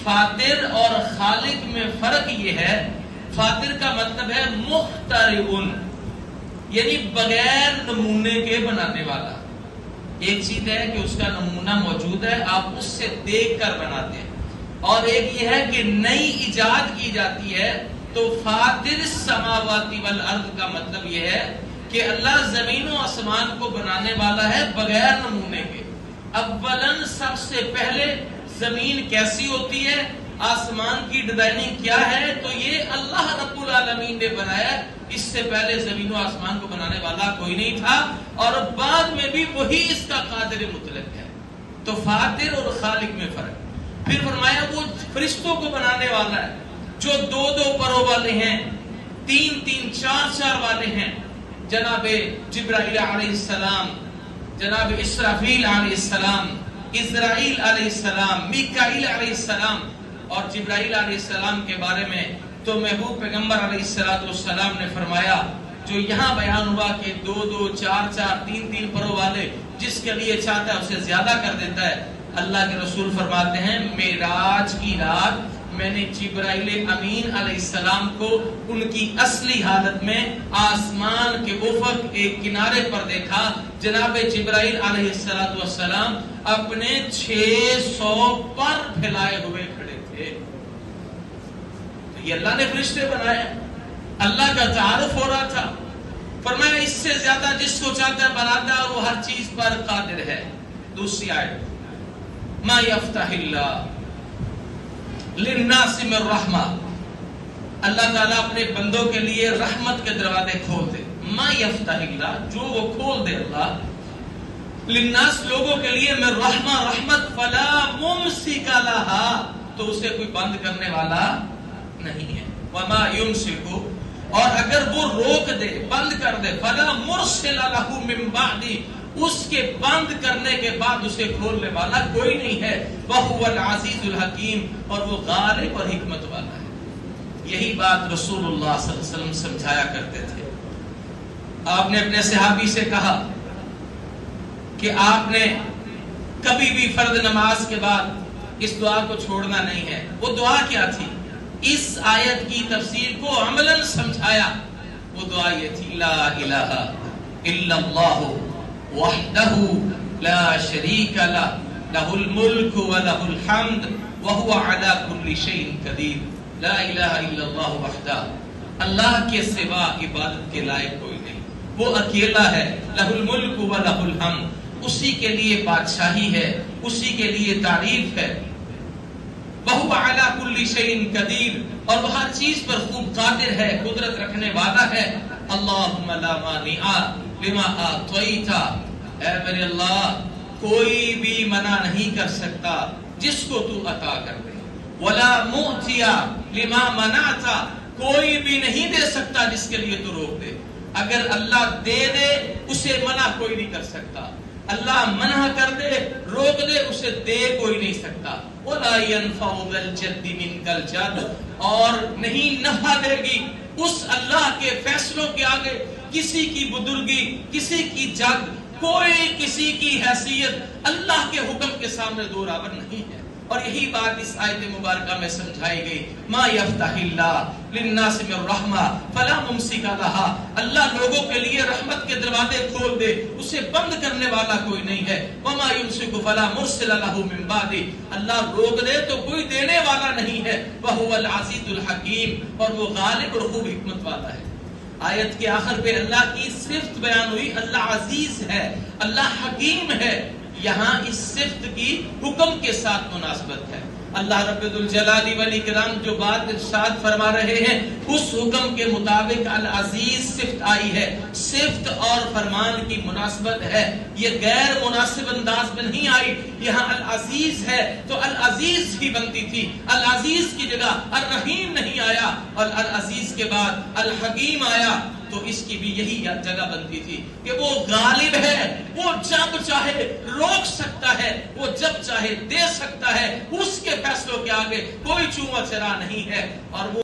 فاطر اور خالق میں فرق یہ ہے، فاطر کا مطلب ہے مخترع، یعنی بغیر نمونے کے بنانے والا۔ ایک چیز ہے کہ اس کا نمونہ موجود ہے، آپ اس سے دیکھ کر بناتے ہیں، اور ایک یہ ہے کہ نئی ایجاد کی جاتی ہے۔ تو فاطر السماوات والارض کا مطلب یہ ہے کہ اللہ زمین و آسمان کو بنانے والا ہے بغیر نمونے کے۔ اولاً سب سے پہلے زمین کیسی ہوتی ہے، آسمان کی ڈیزائننگ کیا ہے، تو یہ اللہ رب العالمین نے بنایا۔ اس سے پہلے زمین و آسمان کو بنانے والا کوئی نہیں تھا، اور بعد میں بھی وہی اس کا قادر مطلق ہے۔ تو فاطر اور خالق میں فرق۔ پھر فرمایا وہ فرشتوں کو بنانے والا ہے جو دو دو پروں والے ہیں، تین تین چار چار والے ہیں، جناب جبرائیل علیہ السلام، جناب اسرافیل علیہ السلام، اسرائیل علیہ السلام، میکائیل علیہ السلام۔ اور جبرائیل علیہ السلام کے بارے میں تو محبوب پیغمبر علیہ السلام نے فرمایا، جو یہاں بیان ہوا کہ دو دو چار چار تین تین پروں والے، جس کے لیے چاہتا ہے اسے زیادہ کر دیتا ہے۔ اللہ کے رسول فرماتے ہیں معراج کی رات میں نے جبرائیل امین علیہ السلام کو ان کی اصلی حالت میں آسمان کے افق ایک کنارے پر دیکھا۔ جناب جبرائیل علیہ السلام اپنے 600 پر پھیلائے ہوئے کھڑے تھے۔ یہ اللہ نے فرشتے بنائے، اللہ کا تعارف ہو رہا تھا۔ فرمایا اس سے زیادہ جس کو چاہتا ہے بناتا ہے، وہ ہر چیز پر قادر ہے۔ دوسری آیت، ما یفتح اللہ للناس من رحمہ، اللہ تعالیٰ اپنے بندوں کے لیے رحمت کے دروازے کھول دے۔ ما یفتح اللہ، جو وہ کھول دے اللہ، للناس لوگوں کے لیے، من رحمہ رحمت، فلا ممسک لہا، تو اسے کوئی بند کرنے والا نہیں ہے۔ وما یمسک، اور اگر وہ روک دے، بند کر دے، فلا مرسل لہ من بعدہ، اس کے بند کرنے کے بعد اسے کھولنے والا کوئی نہیں ہے۔ وَهُوَ الْعَزِيزُ الْحَكِيمُ، اور وہ غالب اور حکمت والا ہے۔ یہی بات رسول اللہ صلی اللہ علیہ وسلم سمجھایا کرتے تھے۔ آپ نے اپنے صحابی سے کہا کہ آپ نے کبھی بھی فرض نماز کے بعد اس دعا کو چھوڑنا نہیں ہے۔ وہ دعا کیا تھی؟ اس آیت کی تفسیر کو عملاً سمجھایا۔ وہ دعا یہ تھی، لا الہ الا اللہ وحدہ لا شریک لہ، لہ الملک ولہ الحمد وہو علی کل شیء قدیر۔ لا الہ الا اللہ وحدہ، اللہ کے سوا عبادت کے لائق کوئی نہیں، وہ اکیلا ہے۔ لہ الملک ولہ الحمد، اسی کے لیے بادشاہی ہے، اسی کے لیے تعریف ہے۔ وہو علی کل شیء قدیر، اور وہ ہر چیز پر خوب قادر ہے، قدرت رکھنے والا ہے۔ اللہم لا مانع لما اعطیت، اے میرے اللہ کوئی بھی منع نہیں کر سکتا جس کو تو عطا کر دے۔ ولا معطی لما منعت، کوئی بھی نہیں دے سکتا جس کے لیے تو روک دے۔ اگر اللہ دے دے اسے منع کوئی نہیں کر سکتا، اللہ منع کر دے روک دے اسے دے کوئی نہیں سکتا۔ ولا ينفع ذا الجد منك الجد، اور نہیں نفع دے گی اس اللہ کے فیصلوں کے آگے کسی کی بزرگی، کسی کی جد، کوئی کسی کی حیثیت اللہ کے حکم کے سامنے دو برابر نہیں ہے۔ اور یہی بات اس آیت مبارکہ میں سمجھائی گئی، ما یفتح اللہ للناس من رحمہ فلا ممسک لہا، اللہ لوگوں کے لیے رحمت کے دروازے کھول دے، اسے بند کرنے والا کوئی نہیں ہے۔ وما یمسک فلا مرسل لہ من بعدہ، اللہ روک دے تو کوئی دینے والا نہیں ہے۔ وہو العزیز الحکیم، اور وہ غالب اور خوب حکمت والا ہے۔ آیت کے آخر پہ اللہ کی صفت بیان ہوئی، اللہ عزیز ہے، اللہ حکیم ہے۔ یہاں اس صفت کی حکم کے ساتھ مناسبت ہے۔ اللہ رب الجلال والاکرام جو بات ارشاد فرما رہے ہیں اس حکم کے مطابق العزیز صفت آئی ہے۔ صفت اور فرمان کی مناسبت ہے، یہ غیر مناسب انداز میں نہیں آئی۔ یہاں العزیز ہے تو العزیز ہی بنتی تھی، العزیز کی جگہ الرحیم نہیں آیا، اور العزیز کے بعد الحکیم آیا تو اس کی بھی یہی جگہ بنتی تھی کہ وہ غالب ہے، وہ جب چاہے روک سکتا ہے، وہ جب چاہے دے سکتا ہے، اس کے فیصلوں کے آگے کوئی چوں و چرا نہیں ہے، اور وہ